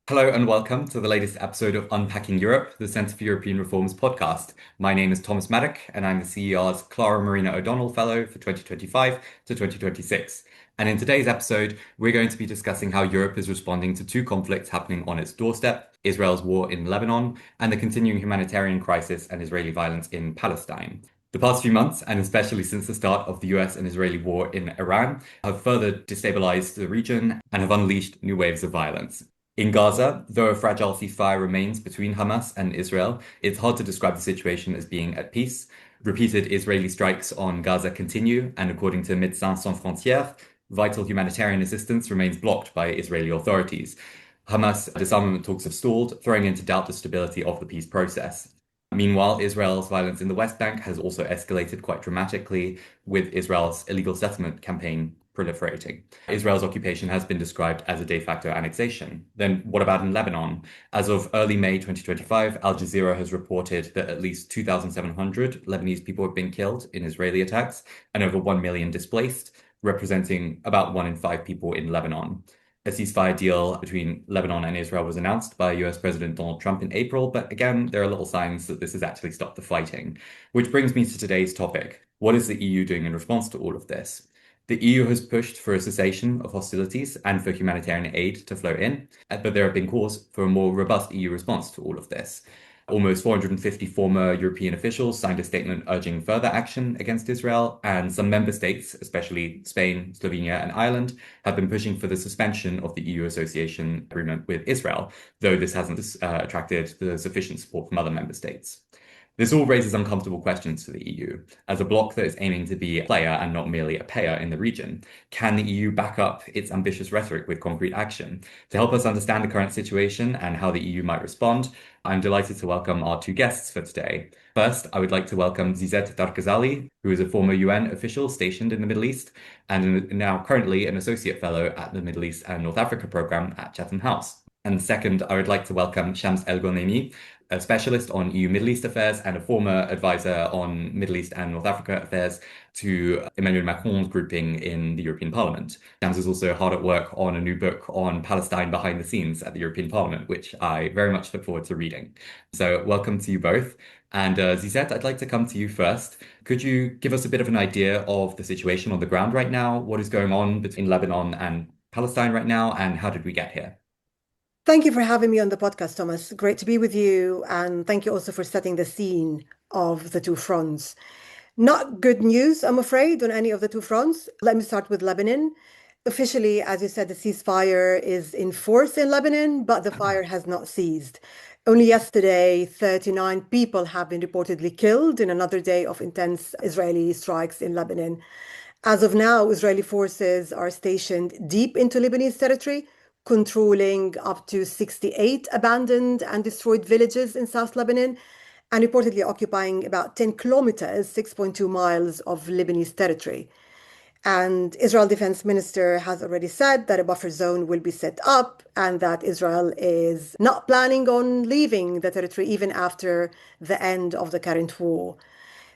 Hello and welcome to the latest episode of Unpacking Europe, the Centre for European Reform's podcast. My name is Thomas Maddock, and I'm the CER's Clara Marina O'Donnell Fellow for 2025 to 2026. And in today's episode, we're going to be discussing how Europe is responding to two conflicts happening on its doorstep: Israel's war in Lebanon and the continuing humanitarian crisis and Israeli violence in Palestine. The past few months, and especially since the start of the US and Israeli war in Iran, have further destabilized the region and have unleashed new waves of violence. In Gaza, though a fragile ceasefire remains between Hamas and Israel, it's hard to describe the situation as being at peace. Repeated Israeli strikes on Gaza continue, and according to Médecins Sans Frontières, vital humanitarian assistance remains blocked by Israeli authorities. Hamas disarmament talks have stalled, throwing into doubt the stability of the peace process. Meanwhile, Israel's violence in the West Bank has also escalated quite dramatically, with Israel's illegal settlement campaign proliferating. Israel's occupation has been described as a de facto annexation. Then what about in Lebanon? As of early May 2025, Al Jazeera has reported that at least 2,700 Lebanese people have been killed in Israeli attacks and over 1 million displaced, representing about 1 in 5 people in Lebanon. A ceasefire deal between Lebanon and Israel was announced by US President Donald Trump in April, but again, there are little signs that this has actually stopped the fighting. Which brings me to today's topic. What is the EU doing in response to all of this? The EU has pushed for a cessation of hostilities and for humanitarian aid to flow in, but there have been calls for a more robust EU response to all of this. Almost 450 former European officials signed a statement urging further action against Israel, and some member states, especially Spain, Slovenia, and Ireland, have been pushing for the suspension of the EU association agreement with Israel, though this hasn't attracted the sufficient support from other member states. This all raises uncomfortable questions for the EU. As a bloc that is aiming to be a player and not merely a payer in the region, can the EU back up its ambitious rhetoric with concrete action? To help us understand the current situation and how the EU might respond, I'm delighted to welcome our two guests for today. First, I would like to welcome Zizette Darkazally, who is a former UN official stationed in the Middle East and now currently an associate fellow at the Middle East and North Africa program at Chatham House. And second, I would like to welcome Schams El Ghoneimi, a specialist on EU Middle East affairs and a former advisor on Middle East and North Africa affairs to Emmanuel Macron's grouping in the European Parliament. Shams is also hard at work on a new book on Palestine behind the scenes at the European Parliament, which I very much look forward to reading. So welcome to you both. And Zizette, I'd like to come to you first. Could you give us a bit of an idea of the situation on the ground right now? What is going on between Lebanon and Palestine right now, and how did we get here? Thank you for having me on the podcast, Thomas. Great to be with you. And thank you also for setting the scene of the two fronts. Not good news, I'm afraid, on any of the two fronts. Let me start with Lebanon. Officially, as you said, the ceasefire is in force in Lebanon, but the fire has not ceased. Only yesterday, 39 people have been reportedly killed in another day of intense Israeli strikes in Lebanon. As of now, Israeli forces are stationed deep into Lebanese territory, controlling up to 68 abandoned and destroyed villages in South Lebanon, and reportedly occupying about 10 kilometers, 6.2 miles of Lebanese territory. And Israel Defense Minister has already said that a buffer zone will be set up and that Israel is not planning on leaving the territory even after the end of the current war.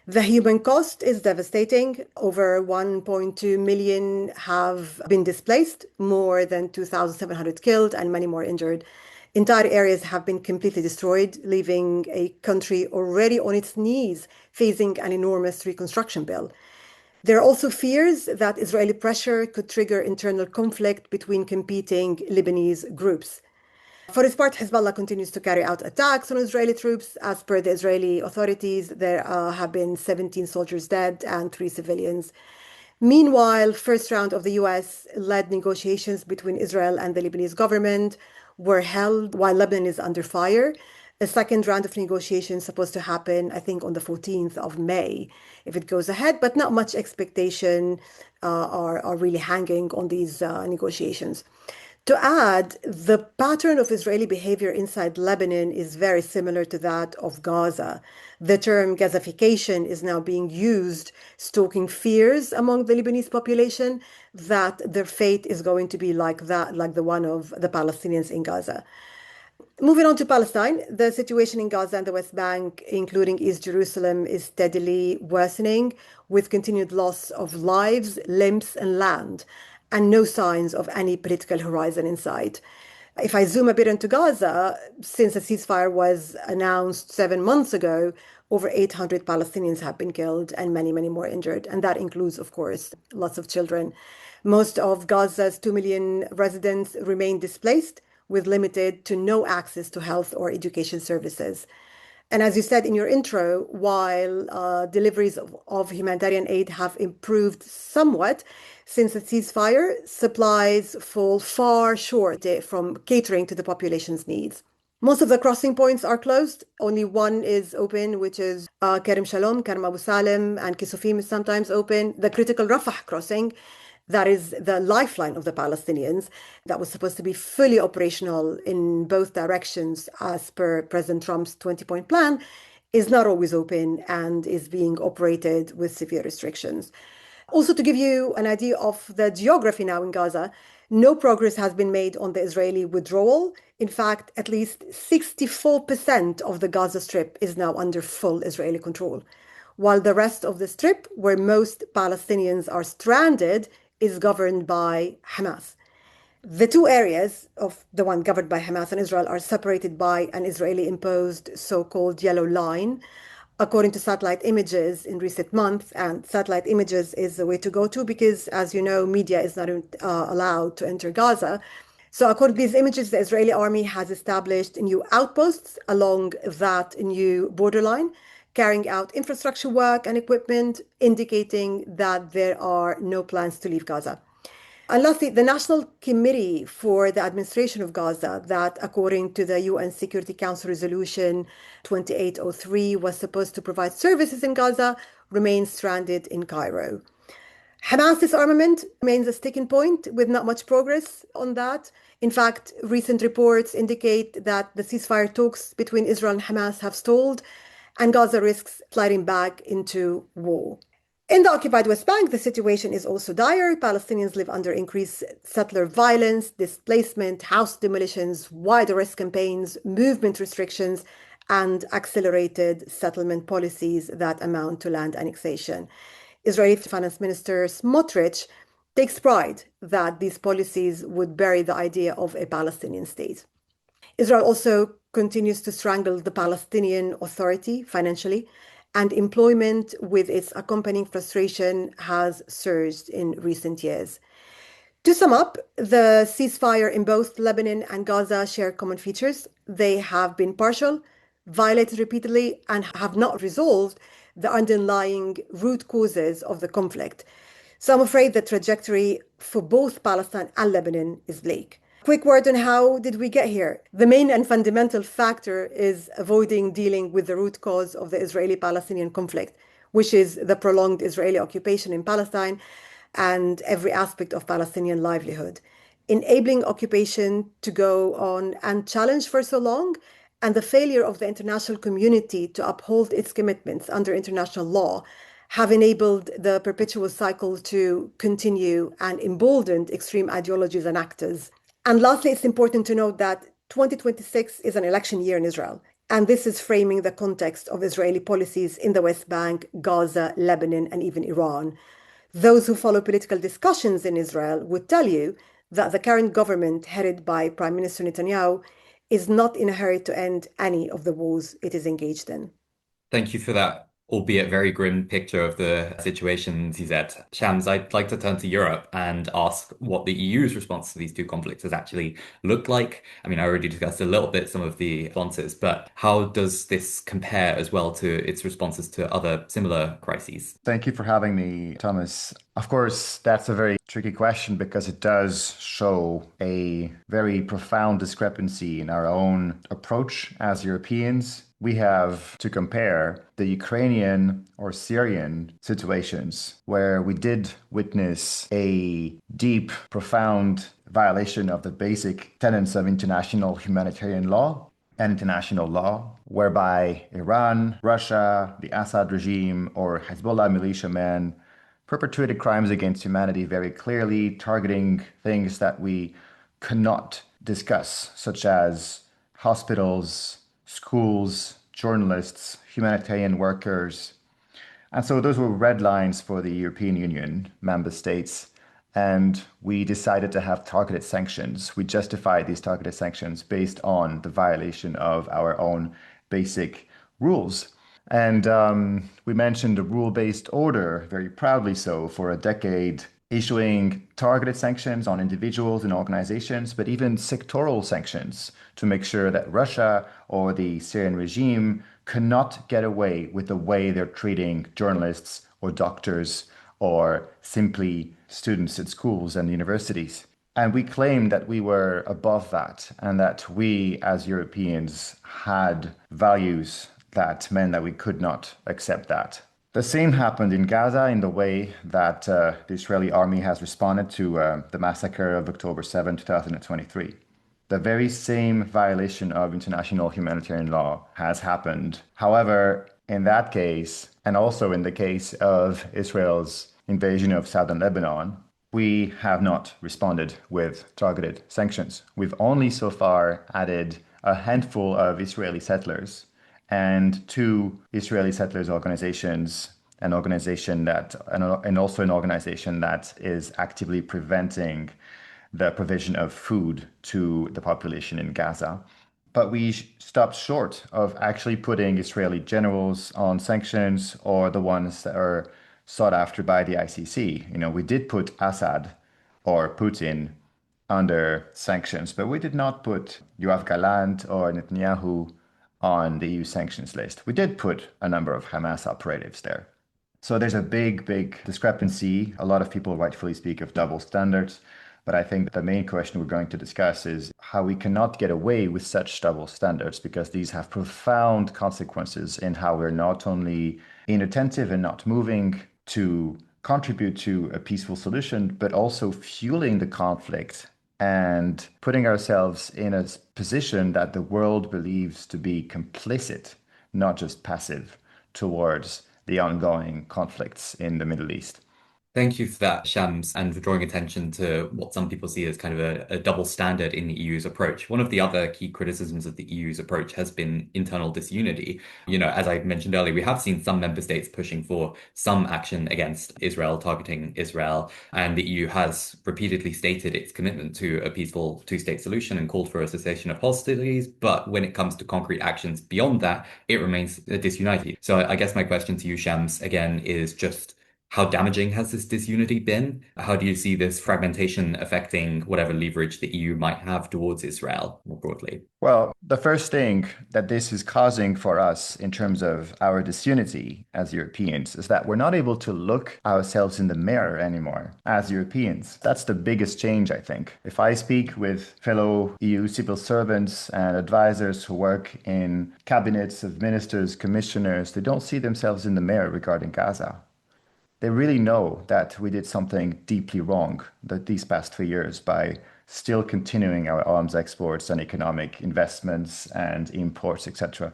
The human cost is devastating. Over 1.2 million have been displaced, more than 2,700 killed, and many more injured. Entire areas have been completely destroyed, leaving a country already on its knees, facing an enormous reconstruction bill. There are also fears that Israeli pressure could trigger internal conflict between competing Lebanese groups. For its part, Hezbollah continues to carry out attacks on Israeli troops. As per the Israeli authorities, there have been 17 soldiers dead and 3 civilians. Meanwhile, first round of the US-led negotiations between Israel and the Lebanese government were held while Lebanon is under fire. A second round of negotiations supposed to happen, I think, on the 14th of May, if it goes ahead, but not much expectation are really hanging on these negotiations. To add, the pattern of Israeli behavior inside Lebanon is very similar to that of Gaza. The term Gazification is now being used, stoking fears among the Lebanese population that their fate is going to be like that, like the one of the Palestinians in Gaza. Moving on to Palestine, the situation in Gaza and the West Bank, including East Jerusalem, is steadily worsening, with continued loss of lives, limbs, and land, and no signs of any political horizon in sight. If I zoom a bit into Gaza, since the ceasefire was announced 7 months ago, over 800 Palestinians have been killed and many, many more injured. And that includes, of course, lots of children. Most of Gaza's 2 million residents remain displaced with limited to no access to health or education services. And as you said in your intro, while deliveries of humanitarian aid have improved somewhat since the ceasefire, supplies fall far short from catering to the population's needs. Most of the crossing points are closed. Only one is open, which is Kerem Shalom, Kerem Abu Salim, and Kisufim is sometimes open. The critical Rafah crossing, that is the lifeline of the Palestinians, that was supposed to be fully operational in both directions as per President Trump's 20-point plan, is not always open and is being operated with severe restrictions. Also, to give you an idea of the geography now in Gaza, no progress has been made on the Israeli withdrawal. In fact, at least 64% of the Gaza Strip is now under full Israeli control, while the rest of the Strip, where most Palestinians are stranded, is governed by Hamas. The two areas of the one governed by Hamas and Israel are separated by an Israeli imposed so-called yellow line, according to satellite images in recent months. And satellite images is the way to go to because, as you know, media is not allowed to enter Gaza. So according to these images, the Israeli army has established new outposts along that new borderline, carrying out infrastructure work and equipment, indicating that there are no plans to leave Gaza. And lastly, the National Committee for the Administration of Gaza, that according to the UN Security Council Resolution 2803 was supposed to provide services in Gaza, remains stranded in Cairo. Hamas disarmament remains a sticking point with not much progress on that. In fact, recent reports indicate that the ceasefire talks between Israel and Hamas have stalled, and Gaza risks sliding back into war. In the occupied West Bank, the situation is also dire. Palestinians live under increased settler violence, displacement, house demolitions, wide arrest campaigns, movement restrictions, and accelerated settlement policies that amount to land annexation. Israeli Finance Minister Smotrich takes pride that these policies would bury the idea of a Palestinian state. Israel also continues to strangle the Palestinian Authority financially, and employment with its accompanying frustration has surged in recent years. To sum up, the ceasefire in both Lebanon and Gaza share common features. They have been partial, violated repeatedly, and have not resolved the underlying root causes of the conflict. So I'm afraid the trajectory for both Palestine and Lebanon is bleak. Quick word on how did we get here? The main and fundamental factor is avoiding dealing with the root cause of the Israeli-Palestinian conflict, which is the prolonged Israeli occupation in Palestine and every aspect of Palestinian livelihood. Enabling occupation to go on unchallenged for so long, and the failure of the international community to uphold its commitments under international law have enabled the perpetual cycle to continue and emboldened extreme ideologies and actors. And lastly, it's important to note that 2026 is an election year in Israel. And this is framing the context of Israeli policies in the West Bank, Gaza, Lebanon, and even Iran. Those who follow political discussions in Israel would tell you that the current government, headed by Prime Minister Netanyahu, is not in a hurry to end any of the wars it is engaged in. Thank you for that, albeit very grim picture of the situation, Zizette. Shams, I'd like to turn to Europe and ask what the EU's response to these two conflicts has actually looked like. I mean, I already discussed a little bit some of the responses, but how does this compare as well to its responses to other similar crises? Thank you for having me, Thomas. Of course, that's a very tricky question because it does show a very profound discrepancy in our own approach as Europeans. We have to compare the Ukrainian or Syrian situations where we did witness a deep, profound violation of the basic tenets of international humanitarian law and international law, whereby Iran, Russia, the Assad regime, or Hezbollah militiamen perpetrated crimes against humanity very clearly, targeting things that we cannot discuss, such as hospitals, schools, journalists, humanitarian workers. And so those were red lines for the European Union member states. And we decided to have targeted sanctions. We justified these targeted sanctions based on the violation of our own basic rules. And we mentioned a rule-based order, very proudly so, for a decade, issuing targeted sanctions on individuals and organizations, but even sectoral sanctions to make sure that Russia or the Syrian regime cannot get away with the way they're treating journalists or doctors or simply students at schools and universities. And we claimed that we were above that and that we, as Europeans, had values that meant that we could not accept that. The same happened in Gaza in the way that the Israeli army has responded to the massacre of October 7, 2023. The very same violation of international humanitarian law has happened. However, in that case, and also in the case of Israel's invasion of southern Lebanon, we have not responded with targeted sanctions. We've only so far added a handful of Israeli settlers and two Israeli settlers organizations, and also an organization that is actively preventing the provision of food to the population in Gaza. But we stopped short of actually putting Israeli generals on sanctions or the ones that are sought after by the ICC. We did put Assad or Putin under sanctions, but we did not put Yoav Gallant or Netanyahu on the EU sanctions list. We did put a number of Hamas operatives there. So there's a big, big discrepancy. A lot of people rightfully speak of double standards. But I think the main question we're going to discuss is how we cannot get away with such double standards, because these have profound consequences in how we're not only inattentive and not moving to contribute to a peaceful solution, but also fueling the conflict and putting ourselves in a position that the world believes to be complicit, not just passive, towards the ongoing conflicts in the Middle East. Thank you for that, Shams, and for drawing attention to what some people see as kind of a double standard in the EU's approach. One of the other key criticisms of the EU's approach has been internal disunity. As I mentioned earlier, we have seen some member states pushing for some action against Israel, targeting Israel, and the EU has repeatedly stated its commitment to a peaceful two-state solution and called for a cessation of hostilities. But when it comes to concrete actions beyond that, it remains disunited. So I guess my question to you, Shams, again, is just how damaging has this disunity been? How do you see this fragmentation affecting whatever leverage the EU might have towards Israel more broadly? Well, the first thing that this is causing for us in terms of our disunity as Europeans is that we're not able to look ourselves in the mirror anymore as Europeans. That's the biggest change, I think. If I speak with fellow EU civil servants and advisors who work in cabinets of ministers, commissioners, they don't see themselves in the mirror regarding Gaza. They really know that we did something deeply wrong these past 3 years by still continuing our arms exports and economic investments and imports, etc.,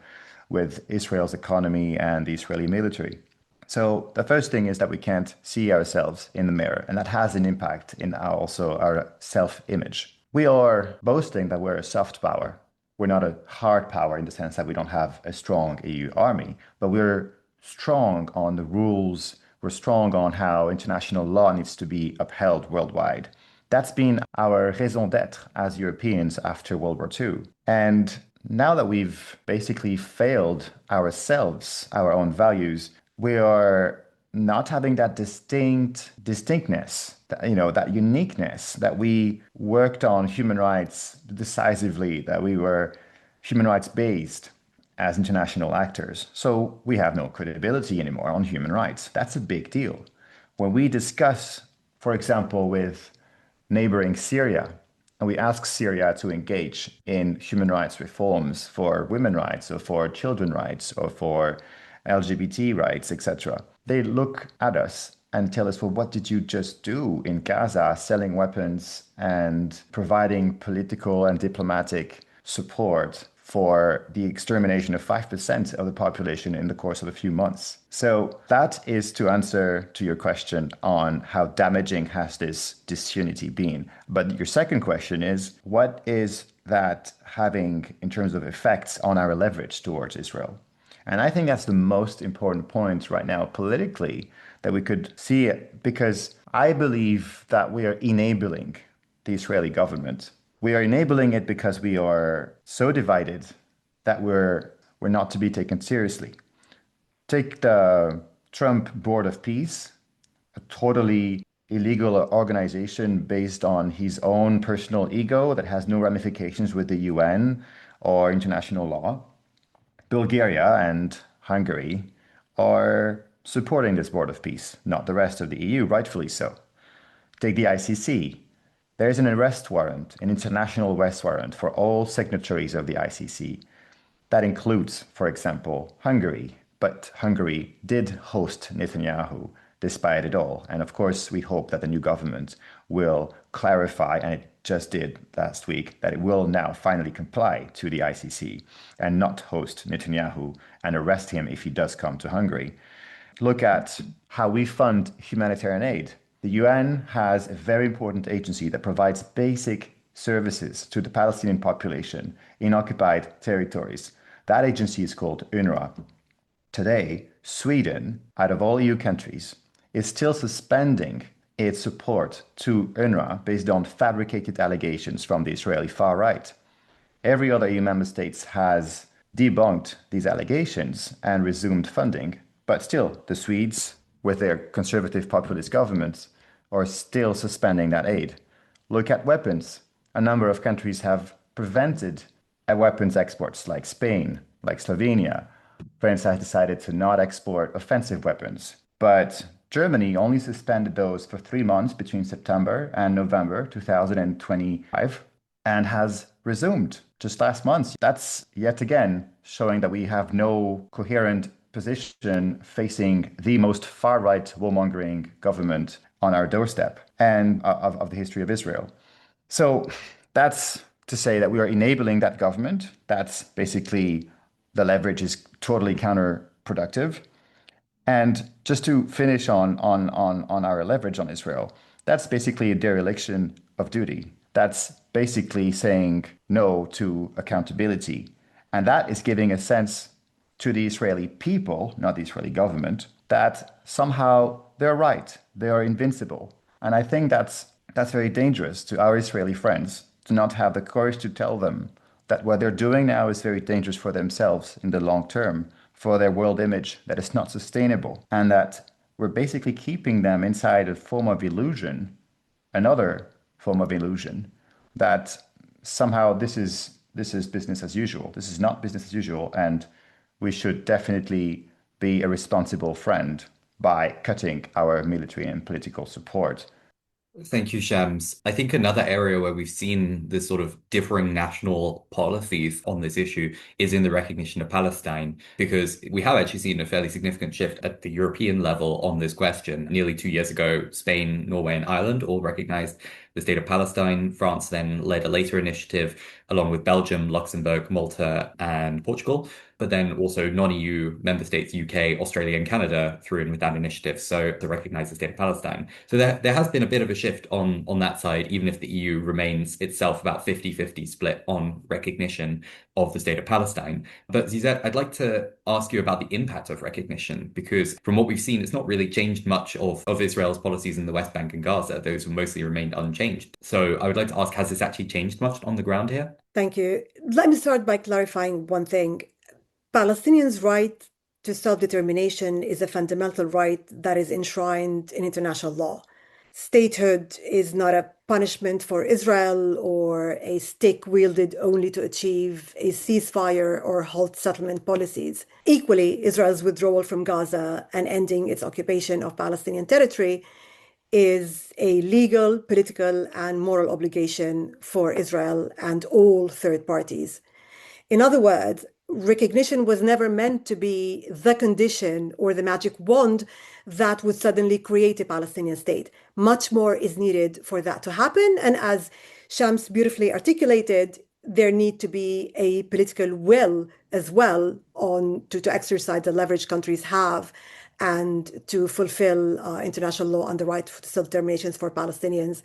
with Israel's economy and the Israeli military. So the first thing is that we can't see ourselves in the mirror, and that has an impact in our self-image. We are boasting that we're a soft power. We're not a hard power in the sense that we don't have a strong EU army, but we're strong on the rules. We're strong on how international law needs to be upheld worldwide. That's been our raison d'être as Europeans after World War II. And now that we've basically failed ourselves, our own values, we are not having that distinctness, that uniqueness that we worked on human rights decisively, that we were human rights based as international actors. So we have no credibility anymore on human rights. That's a big deal. When we discuss, for example, with neighboring Syria, and we ask Syria to engage in human rights reforms for women's rights or for children's rights or for LGBT rights, etc., they look at us and tell us, well, what did you just do in Gaza, selling weapons and providing political and diplomatic support for the extermination of 5% of the population in the course of a few months? So that is to answer to your question on how damaging has this disunity been. But your second question is, what is that having in terms of effects on our leverage towards Israel? And I think that's the most important point right now politically that we could see it, because I believe that we are enabling the Israeli government. We are enabling it because we are so divided that we're not to be taken seriously. Take the Trump Board of Peace, a totally illegal organization based on his own personal ego that has no ramifications with the UN or international law. Bulgaria and Hungary are supporting this Board of Peace, not the rest of the EU, rightfully so. Take the ICC. There's an arrest warrant, an international arrest warrant for all signatories of the ICC. That includes, for example, Hungary. But Hungary did host Netanyahu despite it all. And of course, we hope that the new government will clarify, and it just did last week, that it will now finally comply to the ICC and not host Netanyahu and arrest him if he does come to Hungary. Look at how we fund humanitarian aid. The UN has a very important agency that provides basic services to the Palestinian population in occupied territories. That agency is called UNRWA. Today, Sweden, out of all EU countries, is still suspending its support to UNRWA based on fabricated allegations from the Israeli far right. Every other EU member state has debunked these allegations and resumed funding, but still, the Swedes, with their conservative populist governments, are still suspending that aid. Look at weapons. A number of countries have prevented weapons exports, like Spain, like Slovenia. France has decided to not export offensive weapons, but Germany only suspended those for 3 months between September and November 2025 and has resumed just last month. That's yet again showing that we have no coherent position facing the most far-right warmongering government on our doorstep and of the history of Israel. So that's to say that we are enabling that government. That's basically the leverage is totally counterproductive. And just to finish on our leverage on Israel, that's basically a dereliction of duty. That's basically saying no to accountability. And that is giving a sense to the Israeli people, not the Israeli government, that somehow they're right, they are invincible. And I think that's very dangerous to our Israeli friends to not have the courage to tell them that what they're doing now is very dangerous for themselves in the long term, for their world image, that is not sustainable, and that we're basically keeping them inside a form of illusion, another form of illusion, that somehow this is business as usual. This is not business as usual, and we should definitely be a responsible friend by cutting our military and political support. Thank you, Shams. I think another area where we've seen this sort of differing national policies on this issue is in the recognition of Palestine, because we have actually seen a fairly significant shift at the European level on this question. Nearly 2 years ago, Spain, Norway, and Ireland all recognized the state of Palestine. France then led a later initiative, along with Belgium, Luxembourg, Malta, and Portugal. But then also non-EU member states, UK, Australia, and Canada threw in with that initiative, so to recognize the state of Palestine. So there has been a bit of a shift on that side, even if the EU remains itself about 50-50 split on recognition of the state of Palestine. But Zizette, I'd like to ask you about the impact of recognition, because from what we've seen, it's not really changed much of Israel's policies in the West Bank and Gaza. Those have mostly remained unchanged. So I would like to ask, has this actually changed much on the ground here? Thank you. Let me start by clarifying one thing. Palestinians' right to self-determination is a fundamental right that is enshrined in international law. Statehood is not a punishment for Israel or a stick wielded only to achieve a ceasefire or halt settlement policies. Equally, Israel's withdrawal from Gaza and ending its occupation of Palestinian territory is a legal, political, and moral obligation for Israel and all third parties. In other words, recognition was never meant to be the condition or the magic wand that would suddenly create a Palestinian state. Much more is needed for that to happen. And as Shams beautifully articulated, there need to be a political will as well to exercise the leverage countries have and to fulfill international law on the right to self-determination for Palestinians.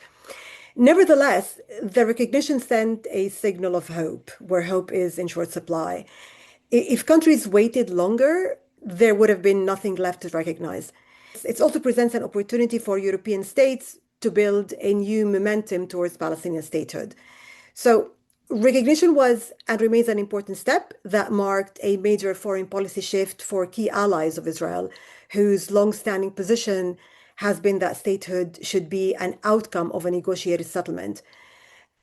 Nevertheless, the recognition sent a signal of hope, where hope is in short supply. If countries waited longer, there would have been nothing left to recognize. It also presents an opportunity for European states to build a new momentum towards Palestinian statehood. So, recognition was and remains an important step that marked a major foreign policy shift for key allies of Israel, whose long-standing position has been that statehood should be an outcome of a negotiated settlement.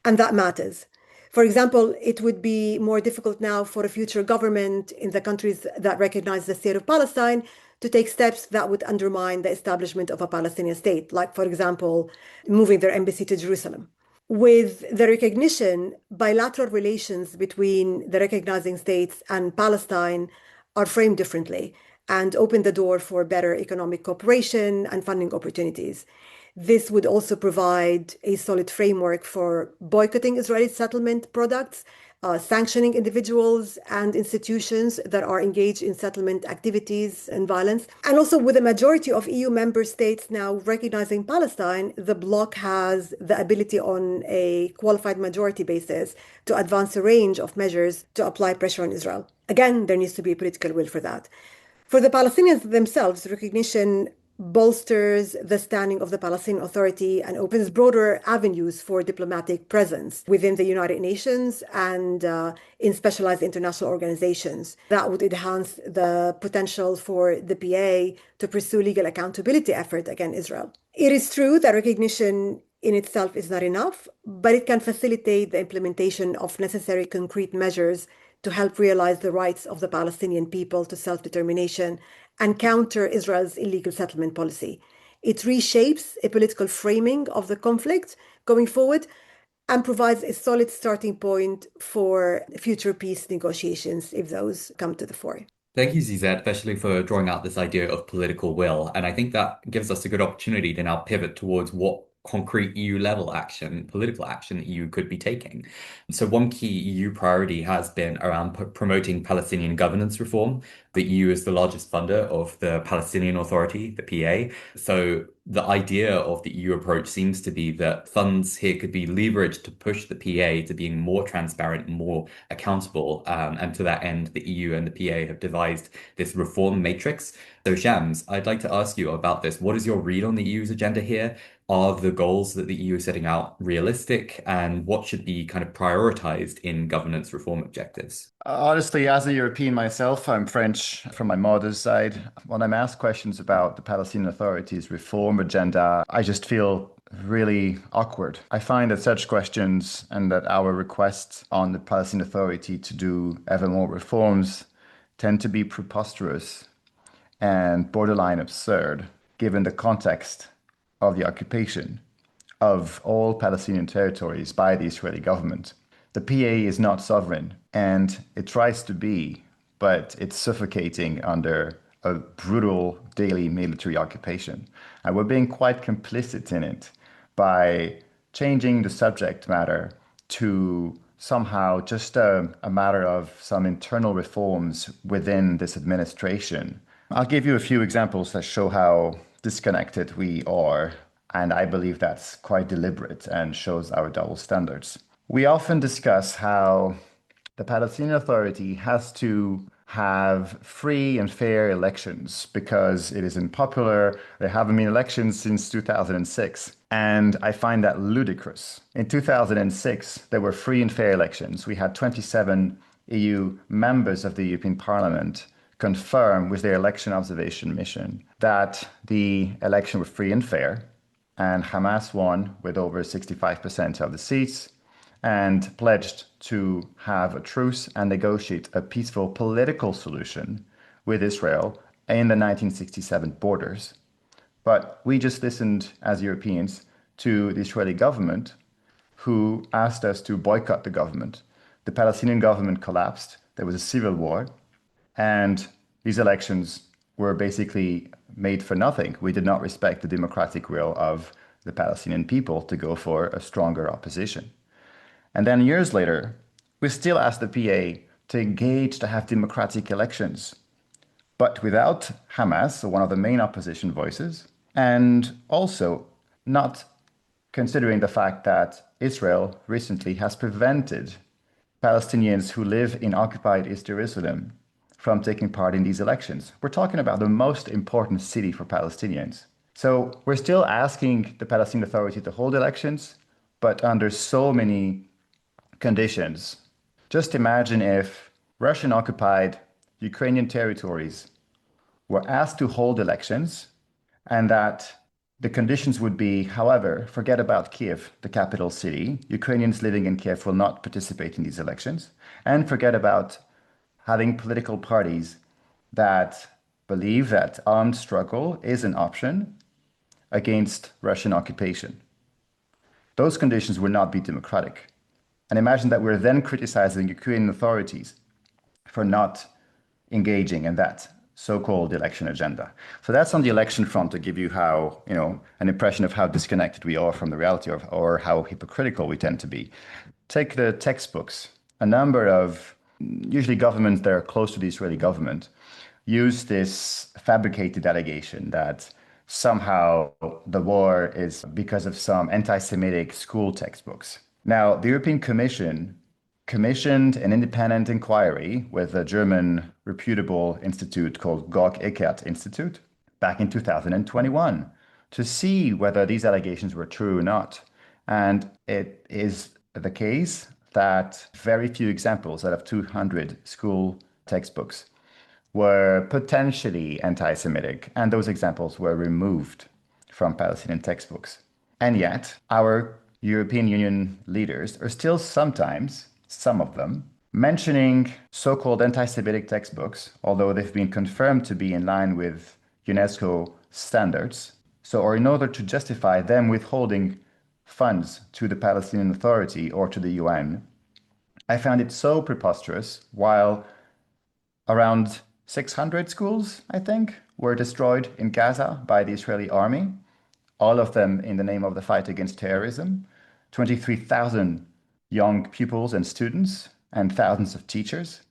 And that matters. For example, it would be more difficult now for a future government in the countries that recognize the state of Palestine to take steps that would undermine the establishment of a Palestinian state, like, for example, moving their embassy to Jerusalem. With the recognition, bilateral relations between the recognizing states and Palestine are framed differently and open the door for better economic cooperation and funding opportunities. This would also provide a solid framework for boycotting Israeli settlement products, sanctioning individuals and institutions that are engaged in settlement activities and violence. And also, with a majority of EU member states now recognizing Palestine, the bloc has the ability on a qualified majority basis to advance a range of measures to apply pressure on Israel. Again, there needs to be a political will for that. For the Palestinians themselves, recognition bolsters the standing of the Palestinian Authority and opens broader avenues for diplomatic presence within the United Nations and in specialized international organizations. That would enhance the potential for the PA to pursue legal accountability efforts against Israel. It is true that recognition in itself is not enough, but it can facilitate the implementation of necessary concrete measures to help realize the rights of the Palestinian people to self-determination and counter Israel's illegal settlement policy. It reshapes a political framing of the conflict going forward and provides a solid starting point for future peace negotiations if those come to the fore. Thank you, Zizette, especially for drawing out this idea of political will. And I think that gives us a good opportunity to now pivot towards what concrete EU level action, political action that EU could be taking. So one key EU priority has been around promoting Palestinian governance reform. The EU is the largest funder of the Palestinian Authority, the PA. So the idea of the EU approach seems to be that funds here could be leveraged to push the PA to being more transparent, more accountable. And to that end, the EU and the PA have devised this reform matrix. So Shams, I'd like to ask you about this. What is your read on the EU's agenda here? Are the goals that the EU is setting out realistic? And what should be kind of prioritized in governance reform objectives? Honestly, as a European myself, I'm French from my mother's side. When I'm asked questions about the Palestinian Authority's reform agenda, I just feel really awkward. I find that such questions and that our requests on the Palestinian Authority to do ever more reforms tend to be preposterous and borderline absurd, given the context of the occupation of all Palestinian territories by the Israeli government. The PA is not sovereign, and it tries to be, but it's suffocating under a brutal daily military occupation. And we're being quite complicit in it by changing the subject matter to somehow just a matter of some internal reforms within this administration. I'll give you a few examples that show how disconnected we are, and I believe that's quite deliberate and shows our double standards. We often discuss how the Palestinian Authority has to have free and fair elections because it is unpopular. There haven't been elections since 2006. And I find that ludicrous. In 2006, there were free and fair elections. We had 27 EU members of the European Parliament confirm with their election observation mission that the election was free and fair. And Hamas won with over 65% of the seats and pledged to have a truce and negotiate a peaceful political solution with Israel in the 1967 borders. But we just listened as Europeans to the Israeli government, who asked us to boycott the government. The Palestinian government collapsed. There was a civil war, and these elections were basically made for nothing. We did not respect the democratic will of the Palestinian people to go for a stronger opposition. And then years later, we still asked the PA to engage to have democratic elections, but without Hamas, one of the main opposition voices, and also not considering the fact that Israel recently has prevented Palestinians who live in occupied East Jerusalem from taking part in these elections. We're talking about the most important city for Palestinians. So we're still asking the Palestinian Authority to hold elections, but under so many conditions. Just imagine if Russian occupied Ukrainian territories were asked to hold elections and that the conditions would be, however, forget about Kiev, the capital city. Ukrainians living in Kiev will not participate in these elections. And forget about having political parties that believe that armed struggle is an option against Russian occupation. Those conditions would not be democratic. And imagine that we're then criticizing Ukrainian authorities for not engaging in that so-called election agenda. So that's on the election front to give you how, an impression of how disconnected we are from the reality or how hypocritical we tend to be. Take the textbooks. A number of, usually governments that are close to the Israeli government, use this fabricated allegation that somehow the war is because of some anti-Semitic school textbooks. Now, the European Commission commissioned an independent inquiry with a German reputable institute called Gog-Eckert Institute back in 2021 to see whether these allegations were true or not. And it is the case that very few examples out of 200 school textbooks were potentially anti-Semitic, and those examples were removed from Palestinian textbooks. And yet, our European Union leaders are still sometimes, some of them, mentioning so-called anti-Semitic textbooks, although they've been confirmed to be in line with UNESCO standards. So, or in order to justify them withholding funds to the Palestinian Authority or to the UN, I found it so preposterous. While around 600 schools, I think, were destroyed in Gaza by the Israeli army, all of them in the name of the fight against terrorism, 23,000 young pupils and students, and thousands of teachers.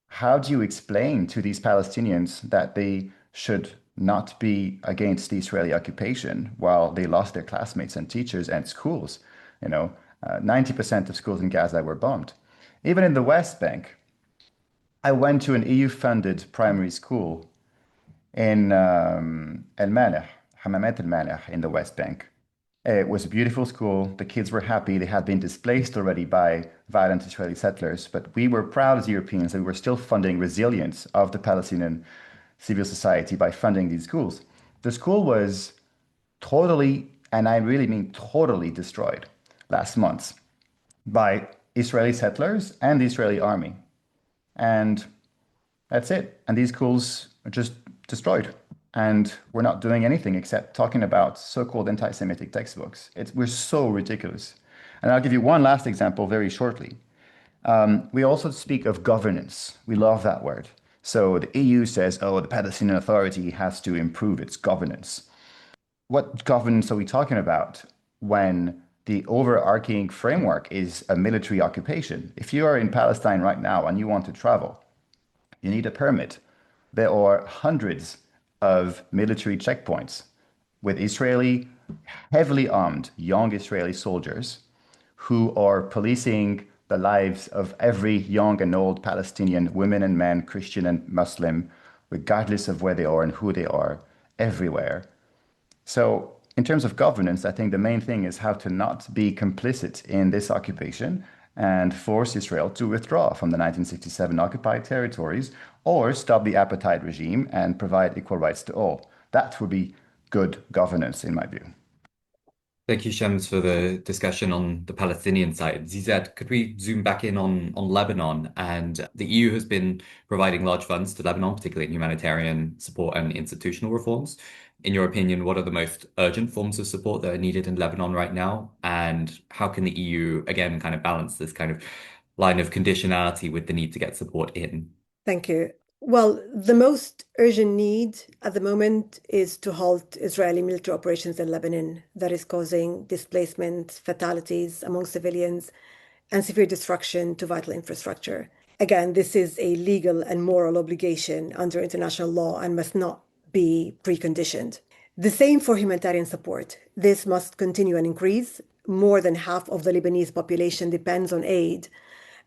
How do you explain to these Palestinians that they should not be against the Israeli occupation while they lost their classmates and teachers and schools? 90% of schools in Gaza were bombed. Even in the West Bank, I went to an EU-funded primary school in El Maleh, Hamamet El Maleh in the West Bank. It was a beautiful school. The kids were happy. They had been displaced already by violent Israeli settlers, but we were proud as Europeans that we were still funding resilience of the Palestinian civil society by funding these schools. The school was totally, and I really mean totally, destroyed last month by Israeli settlers and the Israeli army. And that's it. And these schools are just destroyed. And we're not doing anything except talking about so-called anti-Semitic textbooks. We're so ridiculous. And I'll give you one last example very shortly. We also speak of governance. We love that word. So the EU says, oh, the Palestinian Authority has to improve its governance. What governance are we talking about when the overarching framework is a military occupation? If you are in Palestine right now and you want to travel, you need a permit. There are hundreds of military checkpoints with Israeli, heavily armed young Israeli soldiers who are policing the lives of every young and old Palestinian, women and men, Christian and Muslim, regardless of where they are and who they are, everywhere. So in terms of governance, I think the main thing is how to not be complicit in this occupation and force Israel to withdraw from the 1967 occupied territories or stop the apartheid regime and provide equal rights to all. That would be good governance, in my view. Thank you, Shams, for the discussion on the Palestinian side. Zizette, could we zoom back in on Lebanon? And the EU has been providing large funds to Lebanon, particularly in humanitarian support and institutional reforms. In your opinion, what are the most urgent forms of support that are needed in Lebanon right now? And how can the EU, again, kind of balance this kind of line of conditionality with the need to get support in? Thank you. Well, the most urgent need at the moment is to halt Israeli military operations in Lebanon that is causing displacement, fatalities among civilians, and severe destruction to vital infrastructure. Again, this is a legal and moral obligation under international law and must not be preconditioned. The same for humanitarian support. This must continue and increase. More than half of the Lebanese population depends on aid,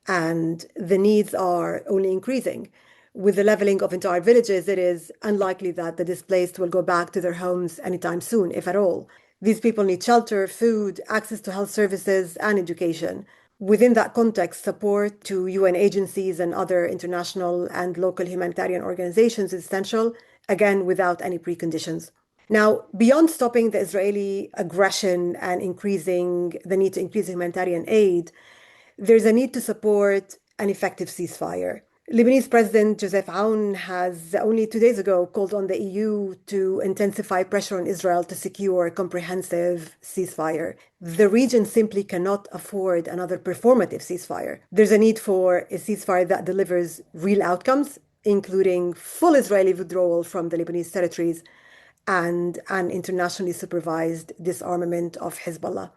and the needs are only increasing. With the leveling of entire villages, it is unlikely that the displaced will go back to their homes anytime soon, if at all. These people need shelter, food, access to health services, and education. Within that context, support to UN agencies and other international and local humanitarian organizations is essential, again, without any preconditions. Now, beyond stopping the Israeli aggression and increasing the need to increase humanitarian aid, there's a need to support an effective ceasefire. Lebanese President Joseph Aoun has only 2 days ago called on the EU to intensify pressure on Israel to secure a comprehensive ceasefire. The region simply cannot afford another performative ceasefire. There's a need for a ceasefire that delivers real outcomes, including full Israeli withdrawal from the Lebanese territories and an internationally supervised disarmament of Hezbollah.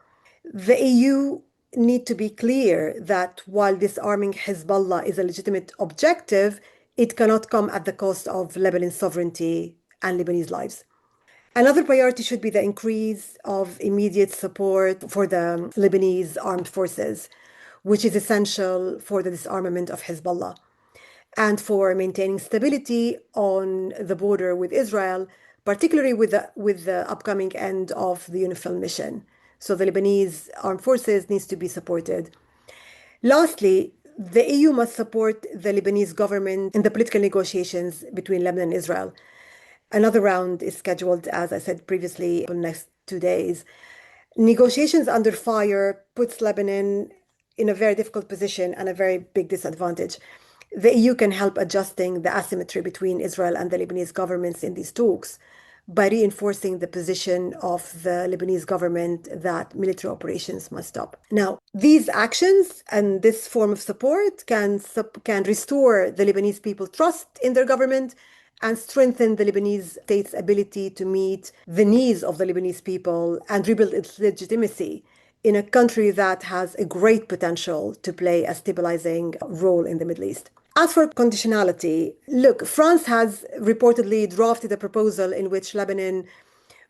The EU need to be clear that while disarming Hezbollah is a legitimate objective, it cannot come at the cost of Lebanon's sovereignty and Lebanese lives. Another priority should be the increase of immediate support for the Lebanese armed forces, which is essential for the disarmament of Hezbollah and for maintaining stability on the border with Israel, particularly with the upcoming end of the UNIFIL mission. So the Lebanese armed forces needs to be supported. Lastly, the EU must support the Lebanese government in the political negotiations between Lebanon and Israel. Another round is scheduled, as I said previously, for the next 2 days. Negotiations under fire puts Lebanon in a very difficult position and a very big disadvantage. The EU can help adjusting the asymmetry between Israel and the Lebanese governments in these talks by reinforcing the position of the Lebanese government that military operations must stop. Now, these actions and this form of support can restore the Lebanese people's trust in their government and strengthen the Lebanese state's ability to meet the needs of the Lebanese people and rebuild its legitimacy in a country that has a great potential to play a stabilizing role in the Middle East. As for conditionality, look, France has reportedly drafted a proposal in which Lebanon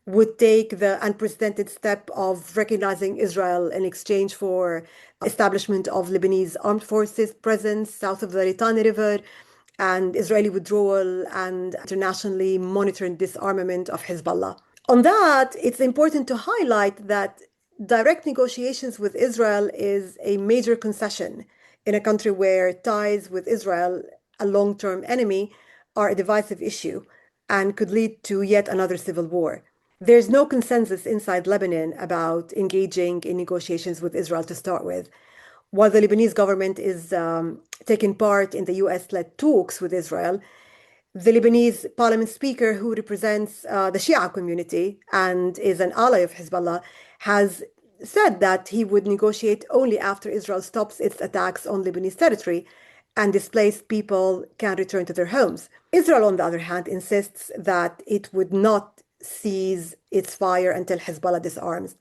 would take the unprecedented step of recognizing Israel in exchange for establishment of Lebanese armed forces presence south of the Litani River and Israeli withdrawal and internationally monitored disarmament of Hezbollah. On that, it's important to highlight that direct negotiations with Israel is a major concession in a country where ties with Israel, a long-term enemy, are a divisive issue and could lead to yet another civil war. There's no consensus inside Lebanon about engaging in negotiations with Israel to start with. While the Lebanese government is taking part in the US-led talks with Israel, the Lebanese parliament speaker, who represents the Shia community and is an ally of Hezbollah, has said that he would negotiate only after Israel stops its attacks on Lebanese territory and displaced people can return to their homes. Israel, on the other hand, insists that it would not cease its fire until Hezbollah disarms.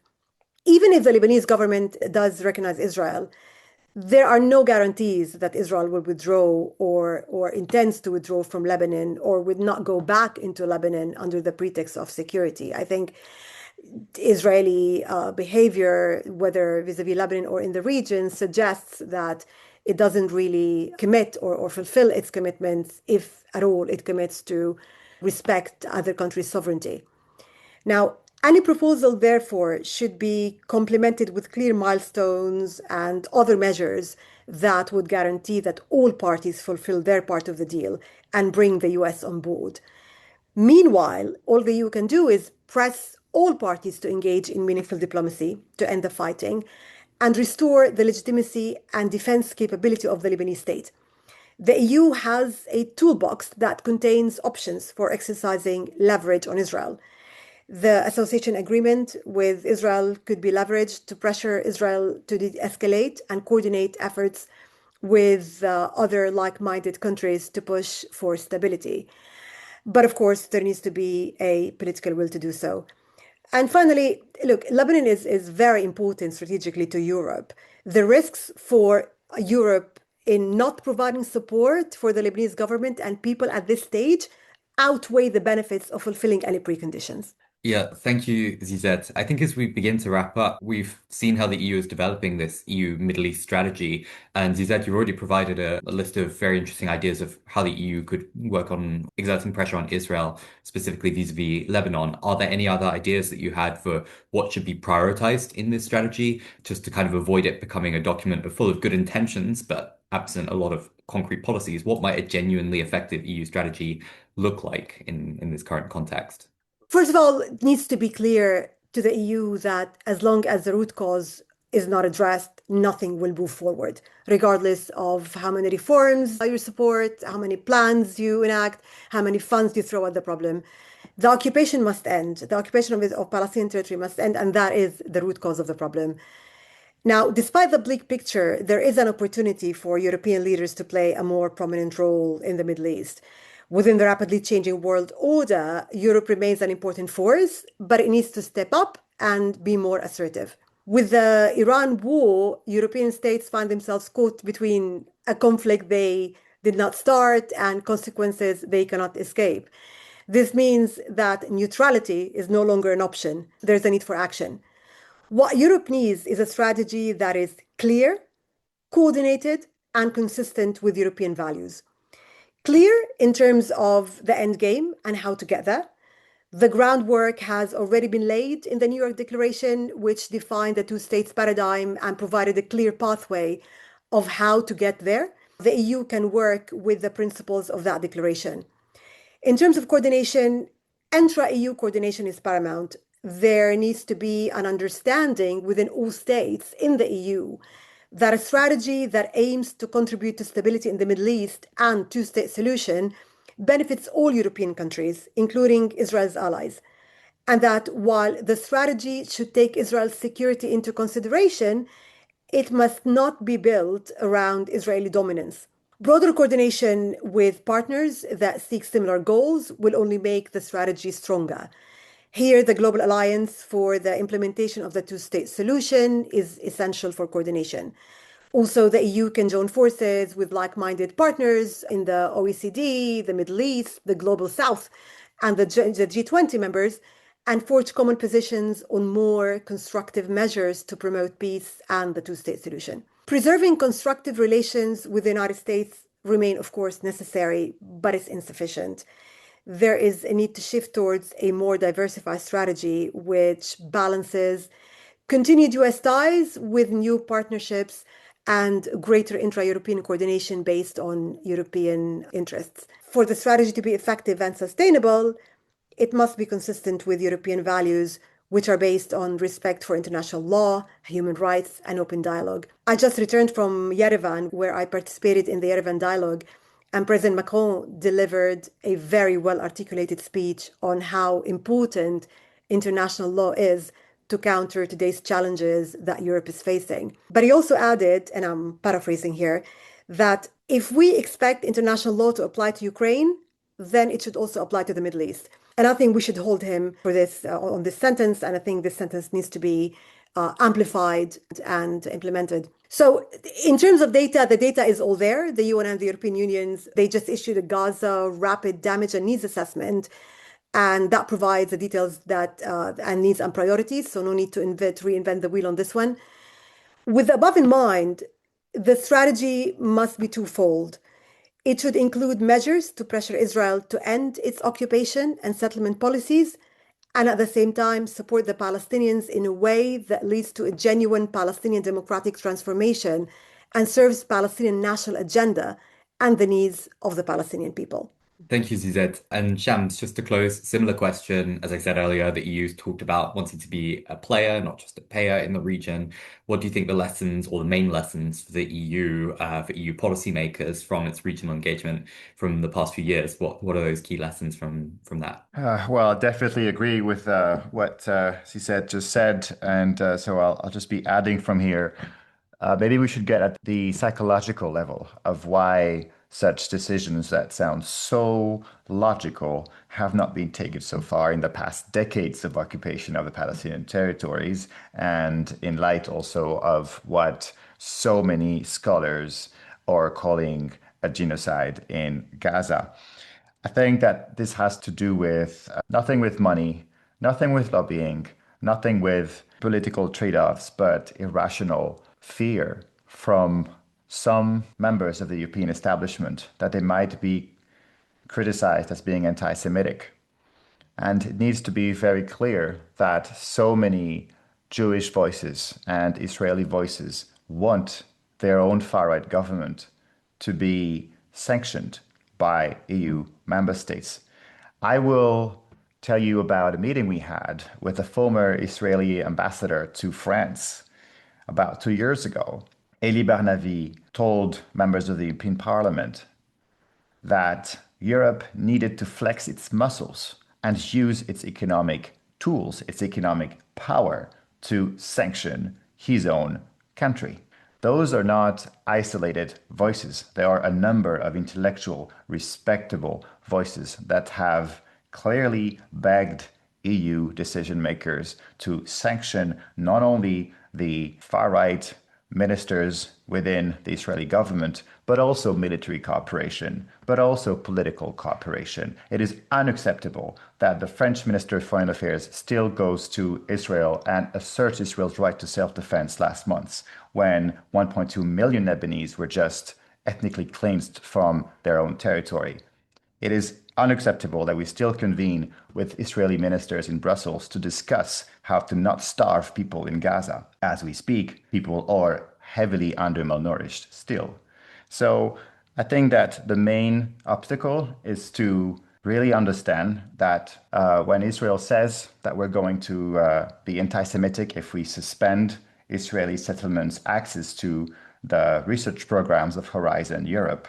Even if the Lebanese government does recognize Israel, there are no guarantees that Israel will withdraw or intends to withdraw from Lebanon or would not go back into Lebanon under the pretext of security. I think Israeli behavior, whether vis-a-vis Lebanon or in the region, suggests that it doesn't really commit or fulfill its commitments, if at all it commits to respect other countries' sovereignty. Now, any proposal, therefore, should be complemented with clear milestones and other measures that would guarantee that all parties fulfill their part of the deal and bring the US on board. Meanwhile, all the EU can do is press all parties to engage in meaningful diplomacy to end the fighting and restore the legitimacy and defense capability of the Lebanese state. The EU has a toolbox that contains options for exercising leverage on Israel. The association agreement with Israel could be leveraged to pressure Israel to de-escalate and coordinate efforts with other like-minded countries to push for stability. But of course, there needs to be a political will to do so. And finally, look, Lebanon is very important strategically to Europe. The risks for Europe in not providing support for the Lebanese government and people at this stage outweigh the benefits of fulfilling any preconditions. Yeah, thank you, Zizette. I think as we begin to wrap up, we've seen how the EU is developing this EU Middle East strategy. And Zizette, you've already provided a list of very interesting ideas of how the EU could work on exerting pressure on Israel, specifically vis-a-vis Lebanon. Are there any other ideas that you had for what should be prioritized in this strategy, just to kind of avoid it becoming a document full of good intentions, but absent a lot of concrete policies? What might a genuinely effective EU strategy look like in this current context? First of all, it needs to be clear to the EU that as long as the root cause is not addressed, nothing will move forward, regardless of how many reforms you support, how many plans you enact, how many funds you throw at the problem. The occupation must end. The occupation of Palestinian territory must end, and that is the root cause of the problem. Now, despite the bleak picture, there is an opportunity for European leaders to play a more prominent role in the Middle East. Within the rapidly changing world order, Europe remains an important force, but it needs to step up and be more assertive. With the Iran war, European states find themselves caught between a conflict they did not start and consequences they cannot escape. This means that neutrality is no longer an option. There's a need for action. What Europe needs is a strategy that is clear, coordinated, and consistent with European values. Clear in terms of the end game and how to get there. The groundwork has already been laid in the New York Declaration, which defined the two states paradigm and provided a clear pathway of how to get there. The EU can work with the principles of that declaration. In terms of coordination, intra-EU coordination is paramount. There needs to be an understanding within all states in the EU that a strategy that aims to contribute to stability in the Middle East and two-state solution benefits all European countries, including Israel's allies. And that while the strategy should take Israel's security into consideration, it must not be built around Israeli dominance. Broader coordination with partners that seek similar goals will only make the strategy stronger. Here, the Global Alliance for the implementation of the two-state solution is essential for coordination. Also, the EU can join forces with like-minded partners in the OECD, the Middle East, the Global South, and the G20 members, and forge common positions on more constructive measures to promote peace and the two-state solution. Preserving constructive relations with the United States remain, of course, necessary, but it's insufficient. There is a need to shift towards a more diversified strategy which balances continued US ties with new partnerships and greater intra-European coordination based on European interests. For the strategy to be effective and sustainable, it must be consistent with European values, which are based on respect for international law, human rights, and open dialogue. I just returned from Yerevan, where I participated in the Yerevan dialogue, and President Macron delivered a very well-articulated speech on how important international law is to counter today's challenges that Europe is facing. But he also added, and I'm paraphrasing here, that if we expect international law to apply to Ukraine, then it should also apply to the Middle East. And I think we should hold him for this on this sentence. And I think this sentence needs to be amplified and implemented. So in terms of data, the data is all there. The UN and the European Unions, they just issued a Gaza rapid damage and needs assessment. And that provides the details that and needs and priorities. So no need to reinvent the wheel on this one. With the above in mind, the strategy must be twofold. It should include measures to pressure Israel to end its occupation and settlement policies, and at the same time support the Palestinians in a way that leads to a genuine Palestinian democratic transformation and serves Palestinian national agenda and the needs of the Palestinian people. Thank you, Zizette. And Shams, just to close, similar question. As I said earlier, the EU's talked about wanting to be a player, not just a payer in the region. What do you think the lessons or the main lessons for the EU, for EU policymakers from its regional engagement from the past few years? What are those key lessons from that? Well, I definitely agree with what Zizette just said, and so I'll just be adding from here. Maybe we should get at the psychological level of why such decisions that sound so logical have not been taken so far in the past decades of occupation of the Palestinian territories, and in light also of what so many scholars are calling a genocide in Gaza. I think that this has to do with nothing with money, Nothing with lobbying, nothing with political trade-offs, but irrational fear from some members of the European establishment that they might be criticized as being anti-Semitic. And it needs to be very clear that so many Jewish voices and Israeli voices want their own far-right government to be sanctioned by EU member states. I will tell you about a meeting we had with a former Israeli ambassador to France about 2 years ago. Elie Barnavi told members of the European Parliament that Europe needed to flex its muscles and use its economic tools, its economic power to sanction his own country. Those are not isolated voices. There are a number of intellectual, respectable voices that have clearly begged EU decision makers to sanction not only the far-right ministers within the Israeli government, but also military cooperation, but also political cooperation. It is unacceptable that the French Minister of Foreign Affairs still goes to Israel and asserts Israel's right to self-defense last month, when 1.2 million Lebanese were just ethnically cleansed from their own territory. It is unacceptable that we still convene with Israeli ministers in Brussels to discuss how to not starve people in Gaza. As we speak, people are heavily under-malnourished still. So I think that the main obstacle is to really understand that when Israel says that we're going to be anti-Semitic if we suspend Israeli settlements' access to the research programs of Horizon Europe,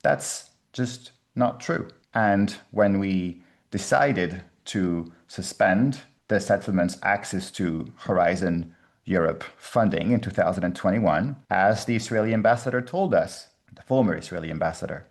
that's just not true. And when we decided to suspend the settlement's access to Horizon Europe funding in 2021, as the Israeli ambassador told us, the former Israeli ambassador,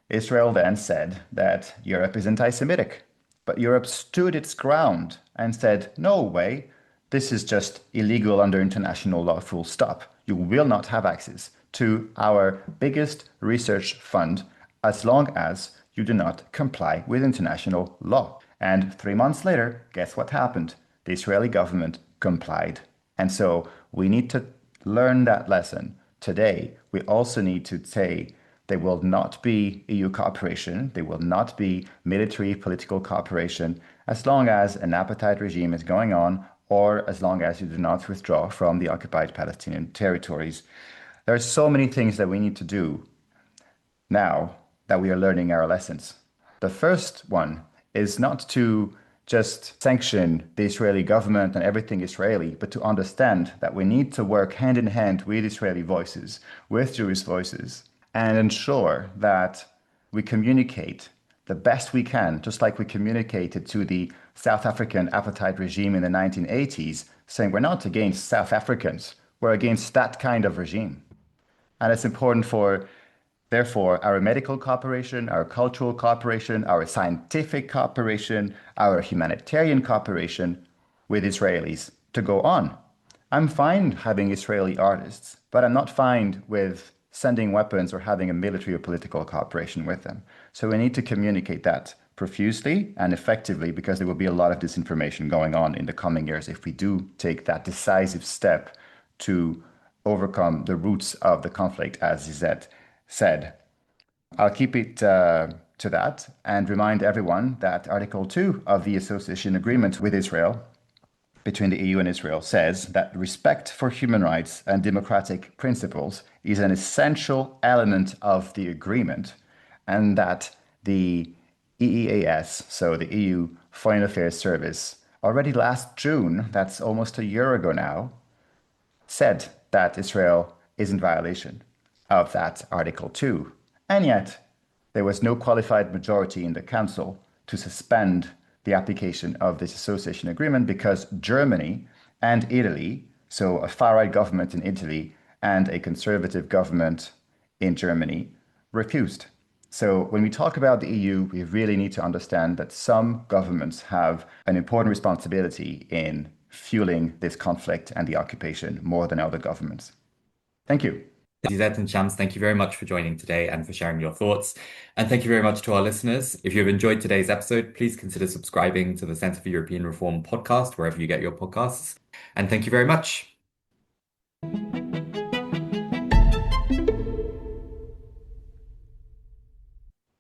Israel then said that Europe is anti-Semitic. But Europe stood its ground and said, no way, this is just illegal under international law, full stop. You will not have access to our biggest research fund as long as you do not comply with international law. And 3 months later, guess what happened? The Israeli government complied. And so we need to learn that lesson. Today, we also need to say there will not be EU cooperation, there will not be military political cooperation as long as an apartheid regime is going on or as long as you do not withdraw from the occupied Palestinian territories. There are so many things that we need to do now that we are learning our lessons. The first one is not to just sanction the Israeli government and everything Israeli, but to understand that we need to work hand in hand with Israeli voices, with Jewish voices, and ensure that we communicate the best we can, just like we communicated to the South African apartheid regime in the 1980s, saying we're not against South Africans, we're against that kind of regime. And it's important for therefore, our medical cooperation, our cultural cooperation, our scientific cooperation, our humanitarian cooperation with Israelis to go on. I'm fine having Israeli artists, but I'm not fine with sending weapons or having a military or political cooperation with them. So we need to communicate that profusely and effectively, because there will be a lot of disinformation going on in the coming years if we do take that decisive step to overcome the roots of the conflict, as Zizette said. I'll keep it to that and remind everyone that Article 2 of the Association Agreement with Israel, between the EU and Israel, says that respect for human rights and democratic principles is an essential element of the agreement, and that the EEAS, so the EU Foreign Affairs Service, already last June, that's almost a year ago now, said that Israel is in violation of that Article 2. And yet, there was no qualified majority in the Council to suspend the application of this association agreement because Germany and Italy, so a far-right government in Italy and a conservative government in Germany, refused. So when we talk about the EU, we really need to understand that some governments have an important responsibility in fueling this conflict and the occupation more than other governments. Thank you. Zizette and Shams, thank you very much for joining today and for sharing your thoughts. And thank you very much to our listeners. If you've enjoyed today's episode, please consider subscribing to the Centre for European Reform podcast, wherever you get your podcasts. And thank you very much.